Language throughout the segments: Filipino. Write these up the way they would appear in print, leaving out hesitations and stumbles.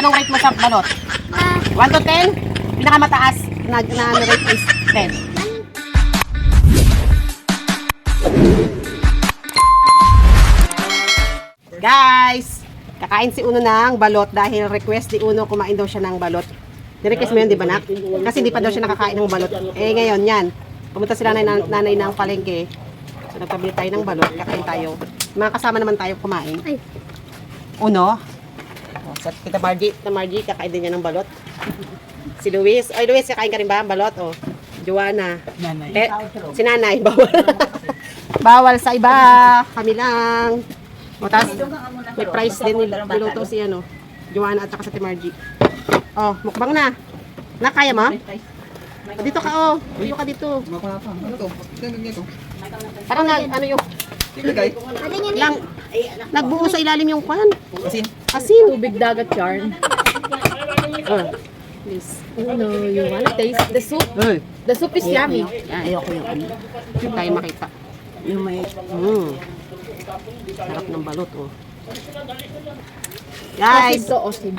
Anong rate mo sa balot? 1 to 10? Pinakamataas na rate is 10. Guys, kakain si Uno ng balot dahil request ni Uno kumain daw siya ng balot. Nirequest mo yun, di ba, nak? Kasi di pa daw siya nakakain ng balot. Eh, ngayon, yan. Pumunta sila nanay ng palengke. So, nagpabili tayo ng balot. Kakain tayo. Mga kasama naman tayo kumain. Uno. Oh, sa Tita Margie, kakain din niya ng balot. Si Luis. Oy, Luis, kakain ka rin ba? Balot, oh. Joanna. Nanay. Si nanay, bawal. Bawal sa iba. Kami lang. O, tapos, may price din niluto si, ano, Joanna at saka sa Tita Margie. Oh, mukbang na. Nakaya mo? Dito ka, oh. Dito ka dito. Ano to? Ganito. Parang ano yung... Ilagay. Nagbuo sa ilalim yung kwan. Asin. Asin. Tubig dagat yarn. Oh, please. Oh no, you wanna taste the soup? Ay. The soup is yummy. Ayoko yung ano. Hindi tayo makita. Yung may... Sarap ng balot, oh. Guys! Guys! to osib.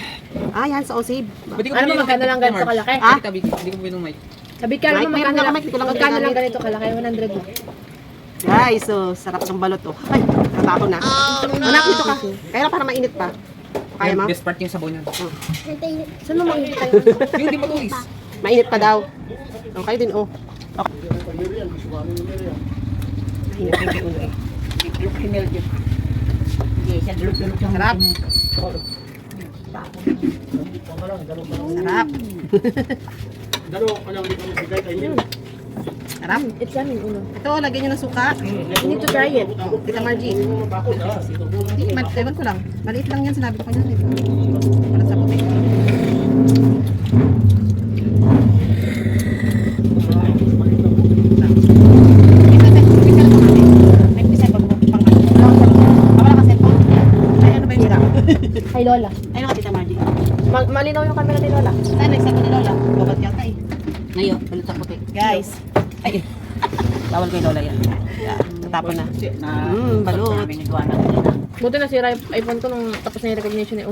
Ah, yan sa Osib. Ano mo magkano lang ganito kalaki? Ah? Hindi ko pwede ng mic. Sabi ka Mike, naman mayroon magkano na lang, ka, Mike. Ito lang ang magkano lang ginagamit. ganito kalaki? 100 lang. Guys, so sarap ng balot, oh. Ay, natapon na. Anak, dito ka. Kaya para mainit pa. Kaya mo? Best part yung sabaw niya. Saan mo makikita tayo? Yung di matulis. Mainit pa daw. Oh, kayo din, oh. Okay. Mainit yung ulo, eh. Sarap. Sarap. Sarap. It's yummy, uno. Ito, lagyan nyo ng suka. You need to try it. Oh, Tita Margie. Hindi, ewan ko lang. Maliit lang yan, sinabi ko kanina. Para sa puti. Kay Lola. Ayun ka, Tita Margie. Malinaw yung camera ni Lola. Saan nagsabi ni Lola? Babat yata eh. Ngayon, balut sa puti. Guys. Ay, bawal kay Lola yan. Natapon na. Balut. Buti nasira yung iPhone ko nung tapos na yung recognition ni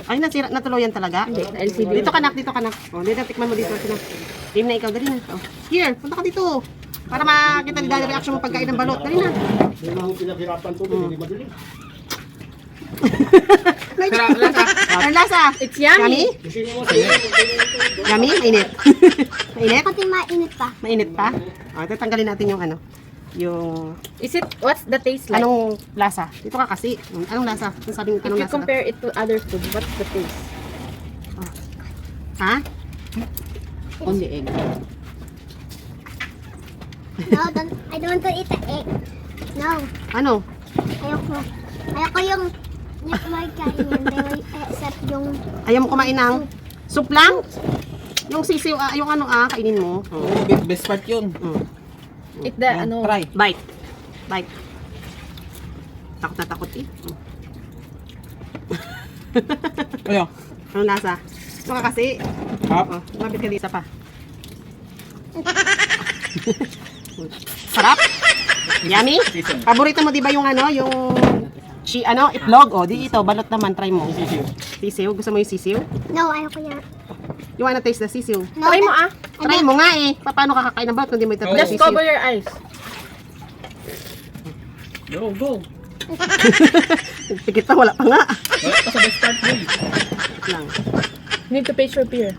Ay, natuluyan talaga? Hindi, LCD. Dito ka nak, dito ka nak. O, dito, tikman mo dito. Game na ikaw, dali na. Oh. Here, punta ka dito. Para makita ni Daddy reaction mo pagkain ng balot. Dali na. Ang lasa. It's yummy. Yummy? Mainit. Mainit? Pati mainit pa. Mainit pa? O, tatanggalin natin yung ano. Yung... Is it, what's the taste like? Anong lasa? Dito ka kasi. Anong lasa? Ang sabi If anong you lasa? compare it to other food, what's the taste? Ha? Only egg. No, I don't want to eat the egg. No, Ano? ayoko. Ayoko yung kainin. They will accept yung... Ayaw mo kumain ng soup lang? Yung sisiw, yung ano kainin mo. Oo, best part yun. It the, ano, Try. Bite. Bite. Takot na takot eh. Ano? Anong lasa? Ito ka kasi. Hap? Oh, lumapit ka dito pa. Sarap. Yummy. Paborito mo di ba yung ano, yung itlog? O, di ito, balot naman, try mo. Sisiw. Gusto mo yung sisiw? No, ayoko yan. You wanna taste the sisiw? No, try mo ah. Try mo nga eh. Paano ka kakain ng balot kung di mo ito Just cover your eyes. Go, go. Pikit pa, wala pa nga. Wala pa sa best part yun. Lang. You need to face your fear.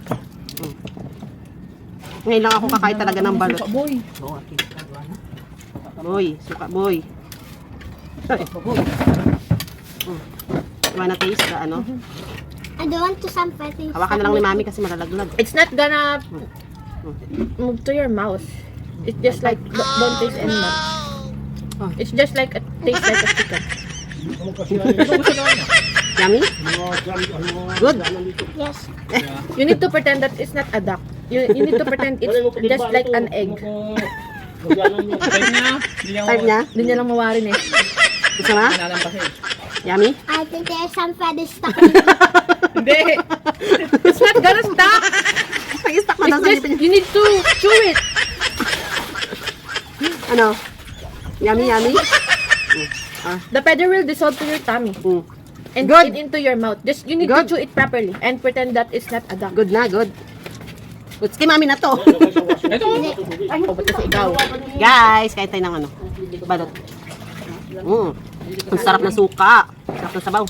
Ngayon lang ako kakain talaga ng balot. Boy. Boy, suka boy. You wanna taste the ano? I don't want to something. Hawakan na lang ni mami kasi malalaglag. It's not gonna move to your mouth. It's just like, don't taste any nut. Oh. It's just like, taste like a chicken. Yummy? Good? Yes. You need to pretend that it's not a duck. You need to pretend it's just like an egg. Type niya. Type niya? Hindi niya lang mawarin eh. Gusto mo? Kanalan pa siya eh. Yummy? I think there's some feathers stuck. Hindi. It's not gonna stop. Nag-stuck na daw It's sa just, ngipin niya. you need to chew it. Ano? Yummy, yummy? Ah. The feather will dissolve to your tummy Mm. and Good. get into your mouth. Just you need Good. to chew it properly and pretend that it's not a duck. Good na, good. Good. Kay mami na to. Ito. Ay, oh, ba't kasi ikaw? Guys, kain tayo ng ano, balot. Ang sarap ng suka. Sarap ng sabaw.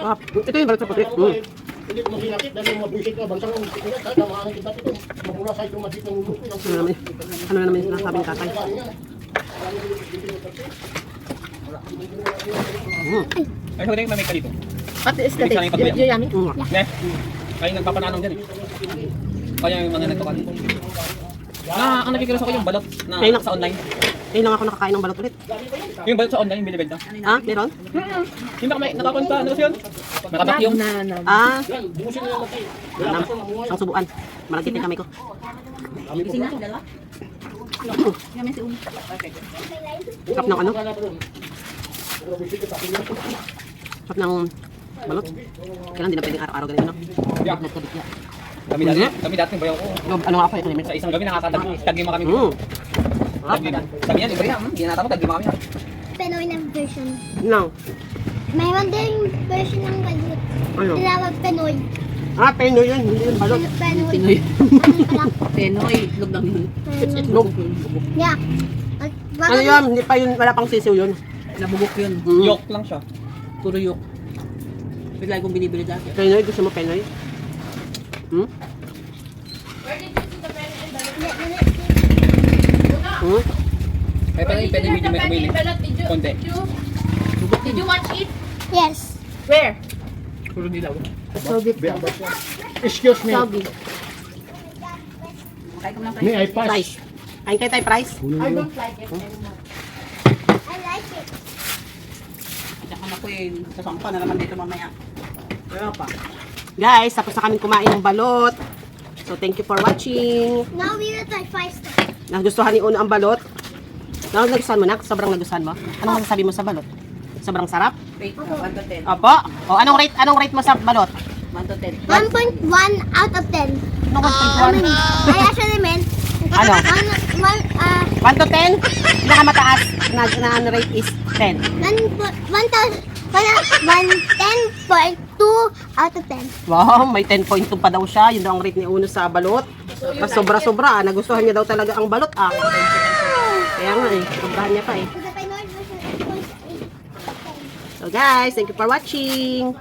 Ah, ito yung balot sa puti. Hindi ko masinakit dahil mabisit ka, bansang tamaan kita ito. Mapula sa itong masit ng ulo. Ano naman yung sinasabi ni tatay? Ay, huwag na may ka dito. What is the Bilis lang taste? yung pagbuya. You yummy? Ne? Ay, nagpapananong dyan eh. Kaya yung mga nagpapali. Ang nagkikilala ko yung balot na Ayun na. sa online. Ngayon lang ako nakakain ng balot ulit. Yung balot sa online, yung binibenta. Ah, meron? Yung may nakapunta, ano kasi yun? Nakabakyong. Ah, ang subuan. Malagkit yung kamay ko. Sarap ng ano? Sarap ng balot. Kailan hindi na pwedeng araw-araw ganyan, no? Kami dati bayaw ko. Ano nga ako eh, limit. Sa isang gabi nakakatagima kami. Sarap. Sabi niya, libre yan. Hindi na natapos, tagima kami. Pinoy na version. No. Mayroon din version ng balut. Ano? Tinawag Pinoy. Ah, penoy yun. Hindi yun balot. Pinoy. Penoy, itlog lang yun. Log. Yeah. Ano yun? Hindi pa yun, wala pang sisiw yun. Nabubok yun. Yok lang siya. Puro yok. Bigla kong binibili dati. Penoy, gusto mo penoy? Hmm? Hmm? Ay, pwede medyo may umili. Konti. Did you watch it? Yes. Where? Puro dilaw. Excuse me, Sabi. Kaya ko lang may I pass? Price. Kain kayo tayo, price. I don't like it anymore. I like it. Tsaka na ko eh. Sasampa na naman dito mamaya. Kaya pa. Guys, tapos na kami kumain ng balot. So, thank you for watching. Now we will try 5 stars. Nagustuhan ni Uno ang balot. Nagustuhan mo na? Sobrang nagustuhan mo? Anong masasabi mo sa balot? Sobrang sarap? Wait, 1 to 10. Opo. O, anong rate mo sa balot? 1 to 10. 1.1 out of 10. Anong 1.1? I actually meant Ano? 1 to 10? Pinakamataas na ano rate is 10. 10.2 out of 10. Wow, may 10.2 pa daw siya. Yun daw ang rate ni Uno sa balot. Mas sobra-sobra. Nagustuhan niya daw talaga ang balot. Kaya nga eh. Sobrahan niya pa eh. So the Pinoy version is 8. So guys, thank you for watching.